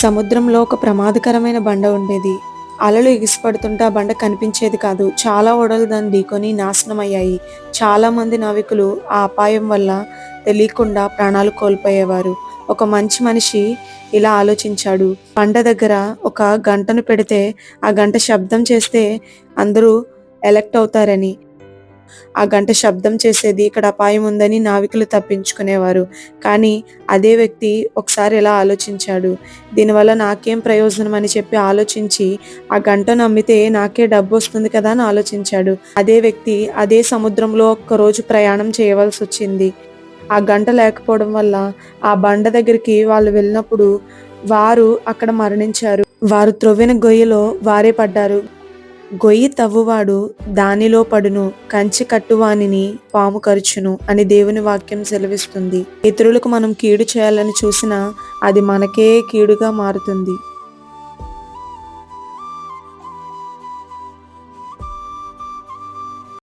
సముద్రంలో ఒక ప్రమాదకరమైన బండ ఉండేది. అలలు ఎగిసిపడుతుంటే ఆ బండ కనిపించేది కాదు. చాలా ఓడలు దాన్ని ఢీకొని నాశనమయ్యాయి. చాలామంది నావికులు ఆ అపాయం వల్ల తెలియకుండా ప్రాణాలు కోల్పోయేవారు. ఒక మంచి మనిషి ఇలా ఆలోచించాడు. బండ దగ్గర ఒక గంటను పెడితే ఆ గంట శబ్దం చేస్తే అందరూ ఎలర్ట్ అవుతారని. ఆ గంట శబ్దం చేసేది, ఇక్కడ అపాయం ఉందని నావికులు తప్పించుకునేవారు. కానీ అదే వ్యక్తి ఒకసారి ఇలా ఆలోచించాడు. దీనివల్ల నాకేం ప్రయోజనం అని చెప్పి ఆలోచించి ఆ గంటను అమ్మితే నాకే డబ్బొస్తుంది కదా అని ఆలోచించాడు. అదే వ్యక్తి అదే సముద్రంలో ఒక్కరోజు ప్రయాణం చేయవలసొచ్చింది. ఆ గంట లేకపోవడం వల్ల ఆ బండ దగ్గరికి వాళ్ళు వెళ్ళినప్పుడు వారు అక్కడ మరణించారు. వారు త్రవ్విన గొయ్యిలో వారే పడ్డారు. గొయ్యి తవ్వువాడు దానిలో పడును, కంచె కట్టువానిని పాము కరుచును అని దేవుని వాక్యం సెలవిస్తుంది. ఇతరులకు మనం కీడు చేయాలని చూసినా అది మనకే కీడుగా మారుతుంది.